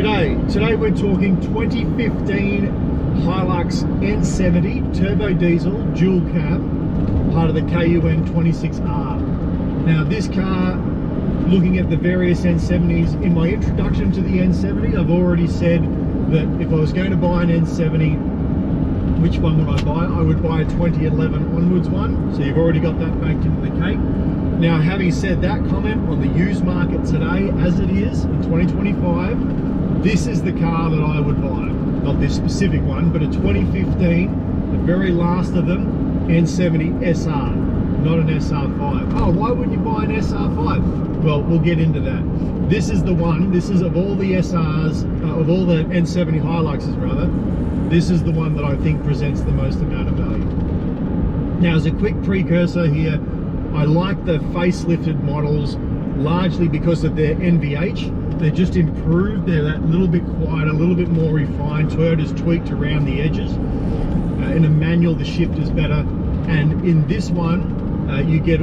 Today we're talking 2015 Hilux N70 turbo diesel dual cab, part of the KUN 26R. Now this car, looking at the various N70s, in my introduction to the N70 I've already said that if I was going to buy an N70, which one would I buy? I would buy a 2011 onwards one, so you've already got that baked into the cake. Now, having said that comment, on the used market today, as it is in 2025, this is the car that I would buy. Not this specific one, but a 2015, the very last of them, N70 SR, not an SR5. Oh, why wouldn't you buy an SR5? Well, we'll get into that. This is the one, this is of all the SRs, of all the N70 Hiluxes rather, this is the one that I think presents the most amount of value. Now, as a quick precursor here, I like the facelifted models largely because of their NVH. They're just improved. They're that little bit quieter, a little bit more refined. Toyota's tweaked around the edges. In a manual, the shift is better, and in this one, you get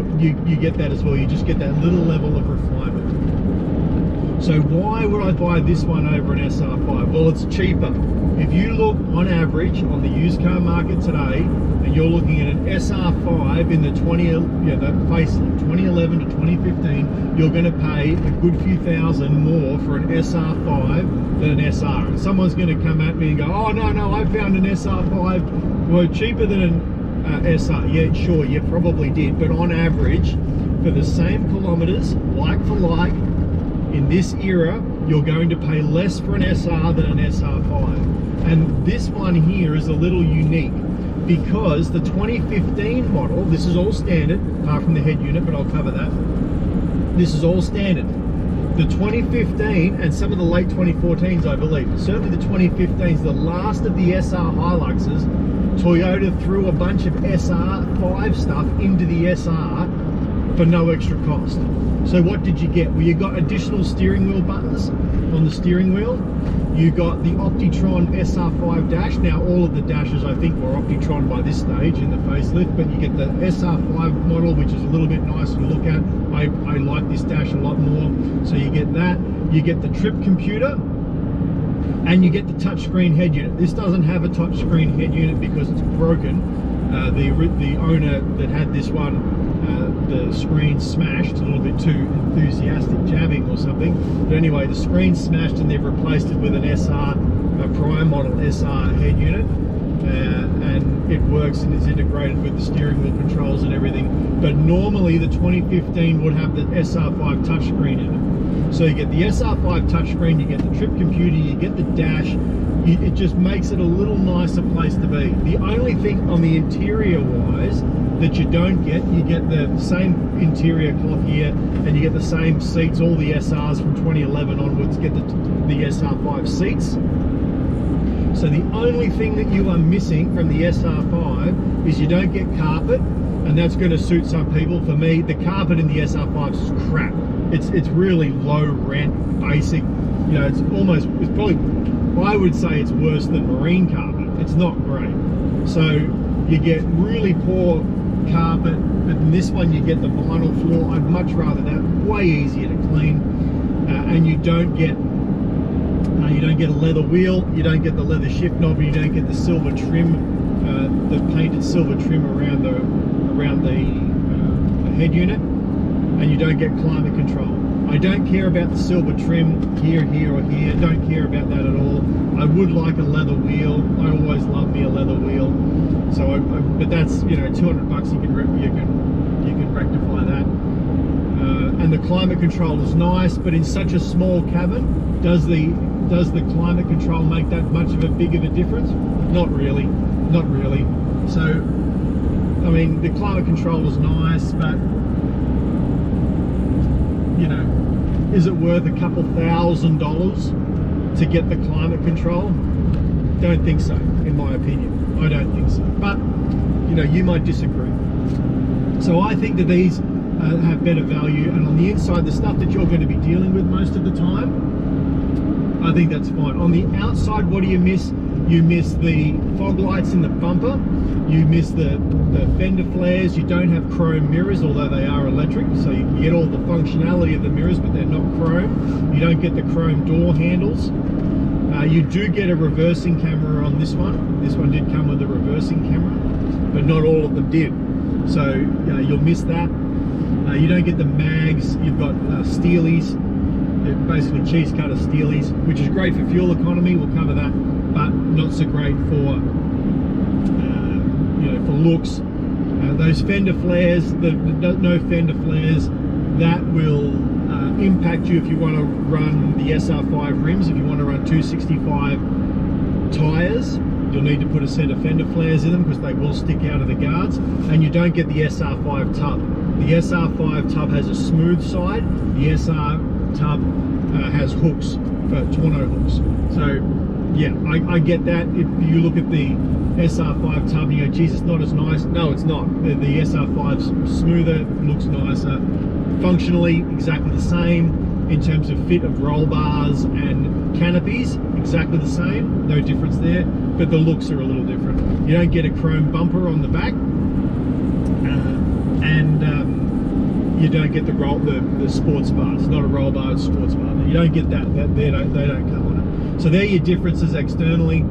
that as well. You just get that little level of refinement. So why would I buy this one over an SR5? Well, it's cheaper. If you look on average on the used car market today, and you're looking at an SR5 in the that facelift 2011 to 2015, you're going to pay a good few thousand more for an SR5 than an SR. And someone's going to come at me and go, "Oh no, I found an SR5 well cheaper than an SR." Yeah, sure, you probably did, but on average, for the same kilometers, like for like, in this era, you're going to pay less for an SR than an SR5. And this one here is a little unique because the 2015 model, this is all standard, apart from the head unit, but I'll cover that. This is all standard. The 2015 and some of the late 2014s, I believe, certainly the 2015s, the last of the SR Hiluxes, Toyota threw a bunch of SR5 stuff into the SR for no extra cost. So what did you get? Well, you got additional steering wheel buttons on the steering wheel. You got the Optitron SR5 dash. Now all of the dashes I think were Optitron by this stage in the facelift, but you get the SR5 model, which is a little bit nicer to look at. I like this dash a lot more. So you get that. You get the trip computer, and you get the touchscreen head unit. This doesn't have a touchscreen head unit because it's broken. The owner that had this one, the screen smashed, a little bit too enthusiastic jabbing or something. But anyway, the screen smashed and they've replaced it with an SR, a Prime model SR head unit. And it works and is integrated with the steering wheel controls and everything. But normally the 2015 would have the SR5 touchscreen in it. So you get the SR5 touchscreen, you get the trip computer, you get the dash. It just makes it a little nicer place to be. The only thing on the interior wise that you don't get, you get the same interior cloth here, and you get the same seats. All the SRs from 2011 onwards get the SR5 seats. So the only thing that you are missing from the SR5 is you don't get carpet, and that's going to suit some people. For me, the carpet in the SR5 is crap. It's really low rent, basic. You know, it's probably, I would say it's worse than marine carpet. It's not great. So you get really poor carpet, but in this one you get the vinyl floor. I'd much rather that. Way easier to clean, and you don't get a leather wheel, you don't get the leather shift knob, and you don't get the silver trim, the painted silver trim around the head unit, and you don't get climate control. I don't care about the silver trim here, or here. Don't care about that at all. I would like a leather wheel. I always love me a leather wheel. So, but that's, you know, 200 bucks. You can rectify that. And the climate control is nice, but in such a small cabin, does the climate control make that much of a difference? Not really. Not really. So, I mean, the climate control is nice, but you know, is it worth a couple $1,000 to get the climate control? Don't think so, in my opinion. I don't think so. But, you know, you might disagree. So I think that these have better value, and on the inside, the stuff that you're going to be dealing with most of the time, I think that's fine. On the outside, what do you miss? You miss the fog lights in the bumper. You miss the fender flares. You don't have chrome mirrors, although they are electric, so you get all the functionality of the mirrors, but they're not chrome. You don't get the chrome door handles. You do get a reversing camera on this one. This one did come with a reversing camera, but not all of them did. So you'll miss that. You don't get the mags. You've got steelies. They're basically cheese cutter steelies, which is great for fuel economy. We'll cover that, but not so great for for looks. Those fender flares, the no fender flares, that will impact you if you want to run the SR5 rims. If you want to run 265 tires, you'll need to put a set of fender flares in them because they will stick out of the guards. And you don't get the SR5 tub. The SR5 tub has a smooth side. The SR tub has hooks, tonneau hooks. So yeah, I get that. If you look at the SR5 tub and you go, geez, it's not as nice. No, it's not. The SR5's smoother, looks nicer. Functionally, exactly the same. In terms of fit of roll bars and canopies, exactly the same. No difference there. But the looks are a little different. You don't get a chrome bumper on the back. You don't get the sports bar. It's not a roll bar, it's a sports bar. You don't get that. They don't come on it. So they're your differences externally.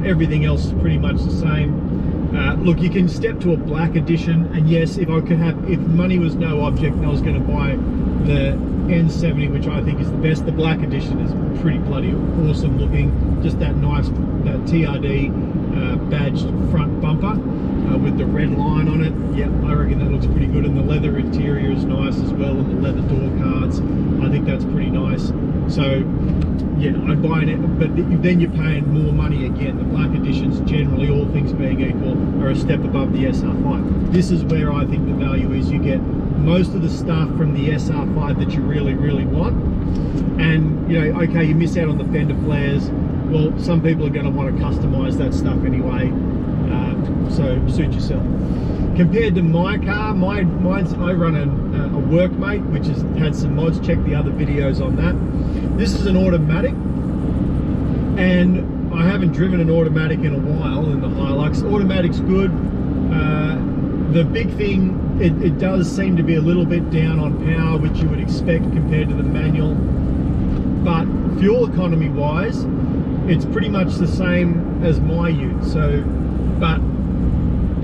Everything else is pretty much the same. Look, you can step to a black edition, and yes, if money was no object and I was going to buy the N70, which I think is the best, the black edition is pretty bloody awesome looking. Just that nice TRD badged front bumper with the red line on it. Yeah, I reckon that looks pretty good, and the leather interior is nice as well, and the leather door cards. I think that's pretty nice. So yeah, I'd buy it, but then you're paying more money again. The black editions, generally, all things being equal, are a step above the SR5. This is where I think the value is. You get most of the stuff from the SR5 that you really, really want. And, okay, you miss out on the fender flares. Well, some people are going to want to customize that stuff anyway. So suit yourself. Compared to my car, I run a Workmate, which has had some mods. Check the other videos on that. This is an automatic, and I haven't driven an automatic in a while in the Hilux. Automatic's good. The big thing, it does seem to be a little bit down on power, which you would expect compared to the manual. But fuel economy wise, it's pretty much the same as my ute. So, but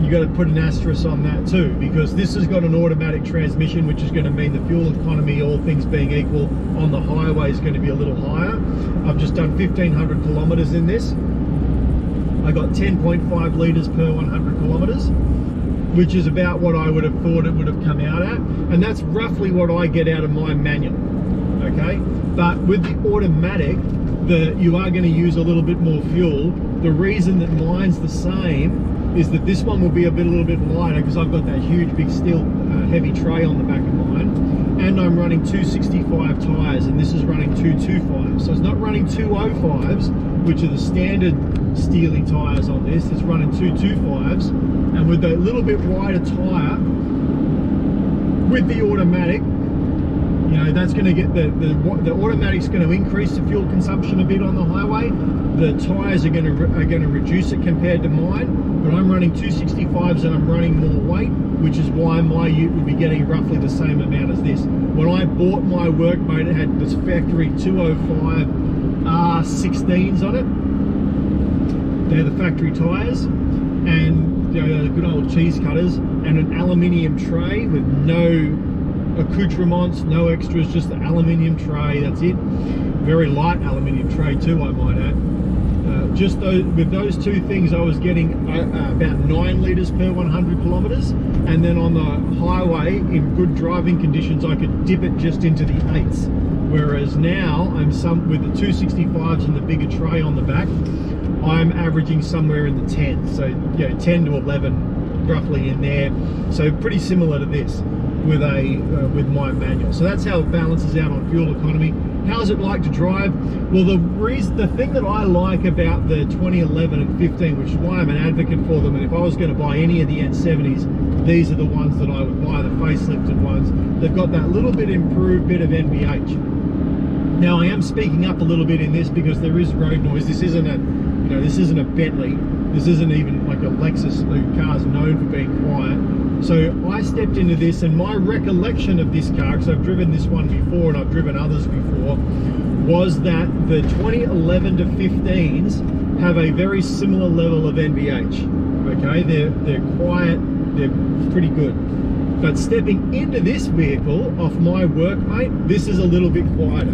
you got to put an asterisk on that too, because this has got an automatic transmission, which is going to mean the fuel economy, all things being equal, on the highway is going to be a little higher. I've just done 1,500 kilometers in this. I got 10.5 litres per 100 kilometers, which is about what I would have thought it would have come out at, and that's roughly what I get out of my manual. Okay, but with the automatic, you are going to use a little bit more fuel. The reason that mine's the same is that this one will be a little bit lighter because I've got that huge big steel heavy tray on the back of mine, and I'm running 265 tyres, and this is running 225s. So it's not running 205s, which are the standard steely tyres on this. It's running 225s, and with a little bit wider tyre with the automatic, that's going to get the automatic's going to increase the fuel consumption a bit on the highway. The tyres are going to reduce it compared to mine, but I'm running 265s and I'm running more weight, which is why my ute would be getting roughly the same amount as this. When I bought my Workmate, it had this factory 205 R16s on it. They're the factory tyres, and the good old cheese cutters, and an aluminium tray with no accoutrements, no extras, just the aluminium tray, that's it. Very light aluminium tray too, I might add. With those two things, I was getting about 9 litres per 100 kilometres, and then on the highway, in good driving conditions, I could dip it just into the 8s. Whereas now, with the 265s and the bigger tray on the back, I'm averaging somewhere in the 10s. So 10 to 11, roughly in there. So pretty similar to this with my manual. So that's how it balances out on fuel economy. How's it like to drive? Well, the thing that I like about the 2011 and 15, which is why I'm an advocate for them, and if I was going to buy any of the N70s, these are the ones that I would buy, the facelifted ones. They've got that little bit improved bit of NVH. Now, I am speaking up a little bit in this because there is road noise. This isn't a You know, this isn't a Bentley. This isn't even like a Lexus. The car's known for being quiet. So I stepped into this, and my recollection of this car, because I've driven this one before and I've driven others before, was that the 2011 to 15s have a very similar level of NVH. Okay, they're quiet, they're pretty good. But stepping into this vehicle off my workmate, this is a little bit quieter.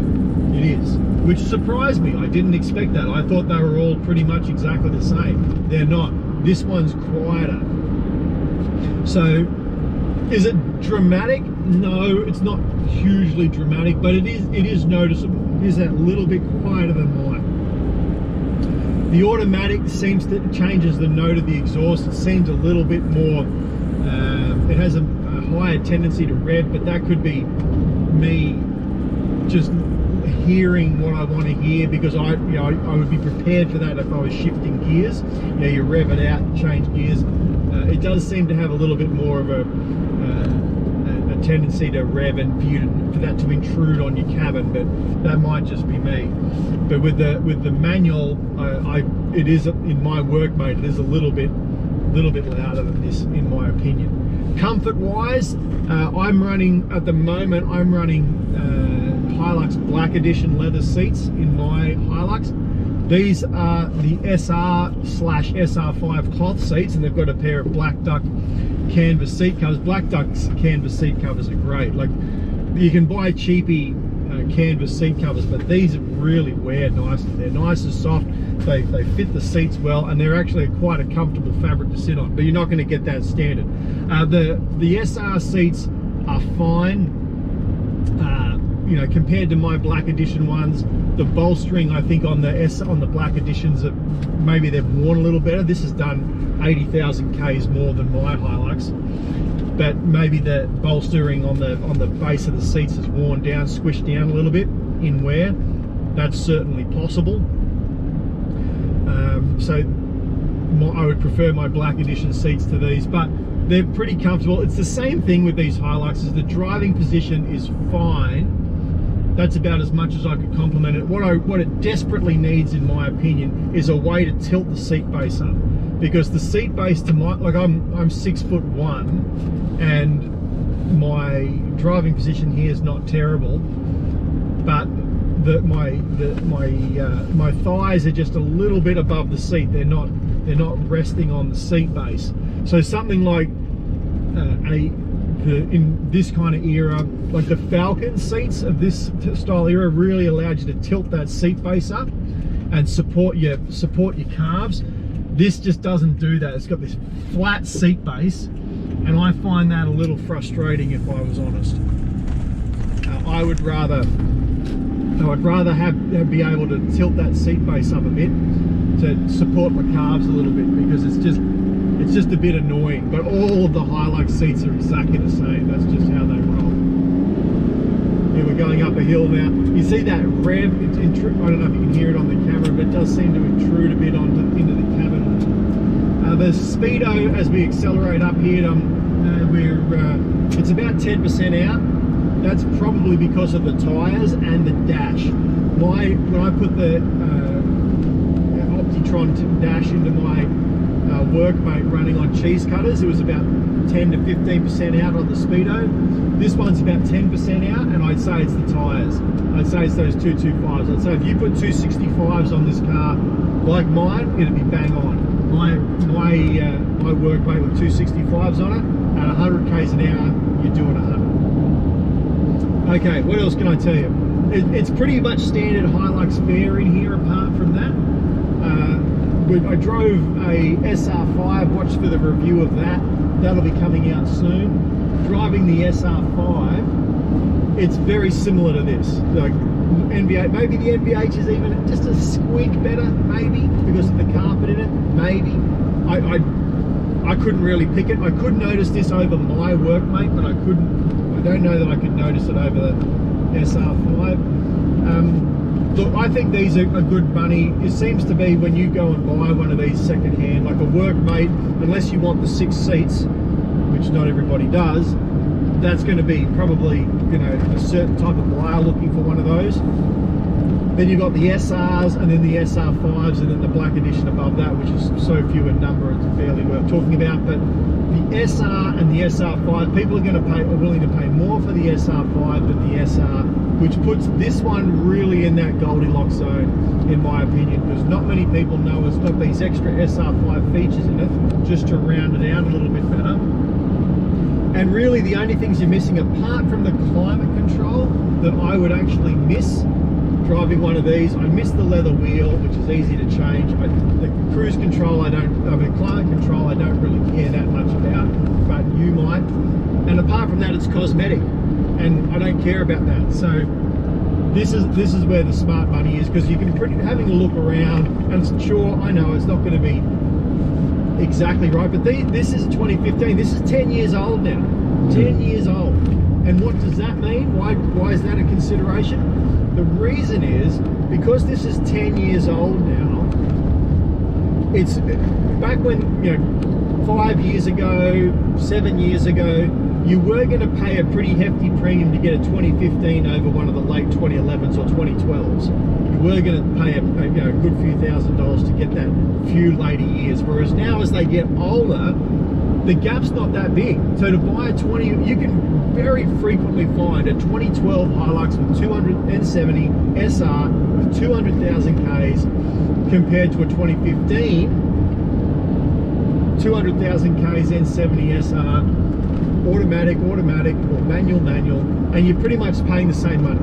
It is, which surprised me. I didn't expect that. I thought they were all pretty much exactly the same. They're not. This one's quieter. So, is it dramatic? No, it's not hugely dramatic, but it is noticeable. It is that little bit quieter than mine. The automatic seems to changes the note of the exhaust. It seems a little bit more. It has a higher tendency to rev, but that could be me just hearing what I want to hear, because I would be prepared for that if I was shifting gears. You know, you rev it out, change gears. It does seem to have a little bit more of a tendency to rev and for that to intrude on your cabin, but that might just be me. But with the manual, it is, in my workmate, it is a little bit louder than this, in my opinion. Comfort wise, I'm running Hilux Black Edition leather seats in my Hilux. These are the SR/SR5 cloth seats, and they've got a pair of black duck canvas seat covers. Black duck's canvas seat covers are great. Like, you can buy cheapy canvas seat covers, but these really wear nicely. They're nice and soft. They fit the seats well, and they're actually quite a comfortable fabric to sit on. But you're not going to get that standard. The SR seats are fine. You know, compared to my Black Edition ones, the bolstering, I think, on the Black Editions, maybe they've worn a little better. This has done 80,000 Ks more than my Hilux, but maybe the bolstering on the base of the seats has worn down, squished down a little bit in wear. That's certainly possible. So I would prefer my Black Edition seats to these, but they're pretty comfortable. It's the same thing with these Hiluxes. The driving position is fine. That's about as much as I could compliment it. What it desperately needs, in my opinion, is a way to tilt the seat base up, because the seat base to my, like, I'm 6'1", and my driving position here is not terrible, but my thighs are just a little bit above the seat. They're not resting on the seat base. So something like in this kind of era, like the Falcon seats of this style era, really allowed you to tilt that seat base up and support your calves. This just doesn't do that. It's got this flat seat base, and I find that a little frustrating, if I was honest. I would rather be able to tilt that seat base up a bit to support my calves a little bit, because it's just a bit annoying. But all of the Hilux seats are exactly the same. That's just how they roll. Here we're going up a hill now. You see that rev? I don't know if you can hear it on the camera, but it does seem to intrude a bit into the cabin. The speedo, as we accelerate up here, it's about 10% out. That's probably because of the tyres and the dash. When I put the Optitron dash into my workmate running on cheese cutters, it was about 10 to 15% out on the speedo. This one's about 10% out, and I'd say it's the tyres. I'd say it's those 225s. I'd say if you put 265s on this car like mine, it'd be bang on. My workmate with 265s on it, at 100 Ks an hour, you're doing 100. Okay, what else can I tell you? It's pretty much standard Hilux fare in here, apart from that. I drove a SR5, watched for the review of that. That'll be coming out soon. Driving the SR5, it's very similar to this. Like NVH, maybe the NVH is even just a squeak better, maybe, because of the carpet in it, maybe. I couldn't really pick it. I could notice this over my workmate, but I don't know that I could notice it over the SR5. Look, I think these are a good money. It seems to be, when you go and buy one of these second-hand, like a workmate, unless you want the 6 seats, which not everybody does, that's going to be probably, you know, a certain type of buyer looking for one of those. Then you've got the SRs, and then the SR5s, and then the black edition above that, which is so few in number, it's barely worth talking about. But the SR and the SR5, people are willing to pay more for the SR5 than the SR, which puts this one really in that Goldilocks zone, in my opinion, because not many people know it's got these extra SR5 features in it, just to round it out a little bit better. And really the only things you're missing, apart from the climate control, that I would actually miss driving one of these, I miss the leather wheel, which is easy to change. The cruise control, climate control, I don't really care that much about, but you might. And apart from that, it's cosmetic, and I don't care about that. So this is where the smart money is, because you can having a look around, and sure, I know it's not going to be exactly right, but this is 2015. This is 10 years old now. 10 years old. And what does that mean? Why is that a consideration? The reason is because this is 10 years old now. It's back when, 5 years ago, 7 years ago, you were going to pay a pretty hefty premium to get a 2015 over one of the late 2011s or 2012s. You were going to pay a good few $1,000s to get that few later years. Whereas now, as they get older, the gap's not that big. So to buy a you can very frequently find a 2012 Hilux with N70 SR with 200,000 Ks compared to a 2015 200,000 Ks N70 SR, automatic, or manual, and you're pretty much paying the same money.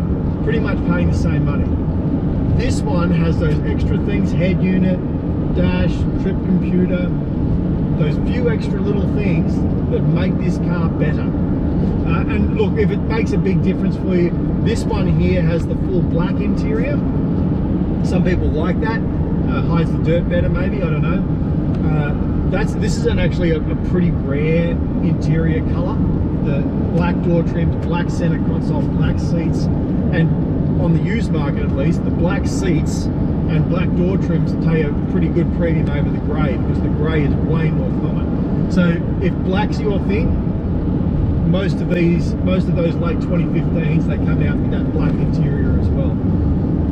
This one has those extra things: head unit, dash, trip computer, those few extra little things that make this car better. And look, if it makes a big difference for you, this one here has the full black interior. Some people like that. Hides the dirt better, maybe, I don't know. This is actually a pretty rare interior color. The black door trims, black center console, black seats, and on the used market at least, the black seats and black door trims pay a pretty good premium over the grey, because the grey is way more common. So if black's your thing, most of those late 2015s, they come out with that black interior as well.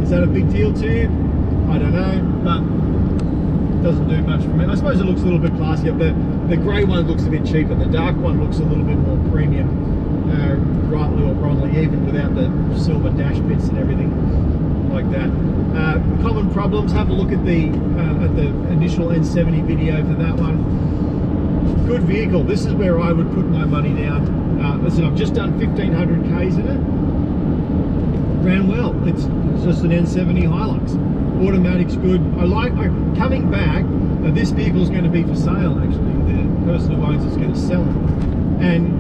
Is that a big deal to you? I don't know, but it doesn't do much for me. I suppose it looks a little bit classier. The grey one looks a bit cheaper. The dark one looks a little bit more premium, rightly or wrongly, even without the silver dash bits and everything like that. Common problems, have a look at the initial N70 video for that one. Good vehicle. This is where I would put my money down. Listen, I've just done 1,500 Ks in it. Ran well. It's just an N70 Hilux. Automatic's good. Coming back, this vehicle is going to be for sale, actually. The person who owns it's going to sell it. And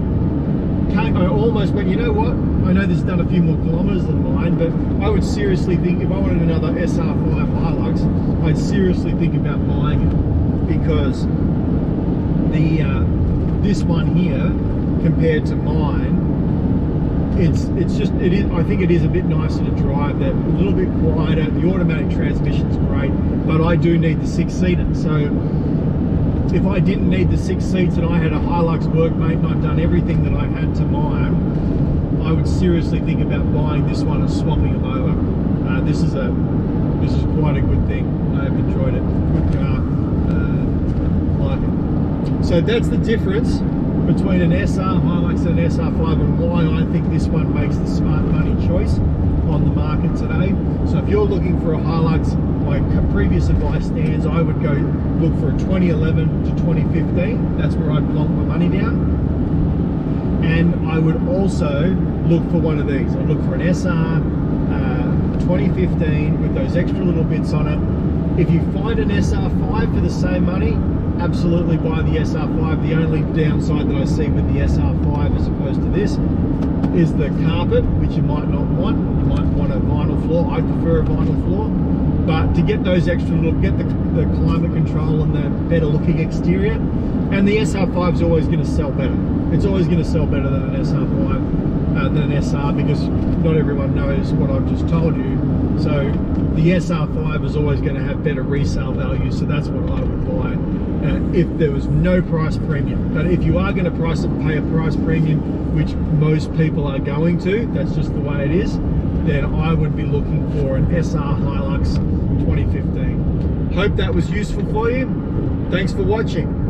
I almost went, you know what? I know this has done a few more kilometers than mine, but I would seriously think, if I wanted another SR5 Hilux, I'd seriously think about buying it, because this one here compared to mine, I think it is a bit nicer to drive. They're a little bit quieter. The automatic transmission's great, but I do need the 6-seater. So if I didn't need the 6 seats and I had a Hilux workmate and I'd done everything that I had to mine, I would seriously think about buying this one and swapping them over. This is quite a good thing. I've enjoyed it. Good car. Like it. So that's the difference between an SR Hilux and an SR5, and why I think this one makes the smart money choice on the market today. So if you're looking for a Hilux, my previous advice stands. I would go look for a 2011 to 2015. That's where I'd plonk my money down. And I would also look for one of these. I'd look for an SR 2015 with those extra little bits on it. If you find an SR5 for the same money, absolutely buy the SR5. The only downside that I see with the SR5 as opposed to this is the carpet, which you might not want. You might want a vinyl floor. I prefer a vinyl floor. But to get those extra little, get the climate control and the better looking exterior, and the SR5 is always going to sell better. It's always going to sell better than an SR5, than an SR, because not everyone knows what I've just told you. So the SR5 is always going to have better resale value, so that's what I would buy if there was no price premium. But if you are going to pay a price premium, which most people are going to, that's just the way it is, then I would be looking for an SR Hilux 2015. Hope that was useful for you. Thanks for watching.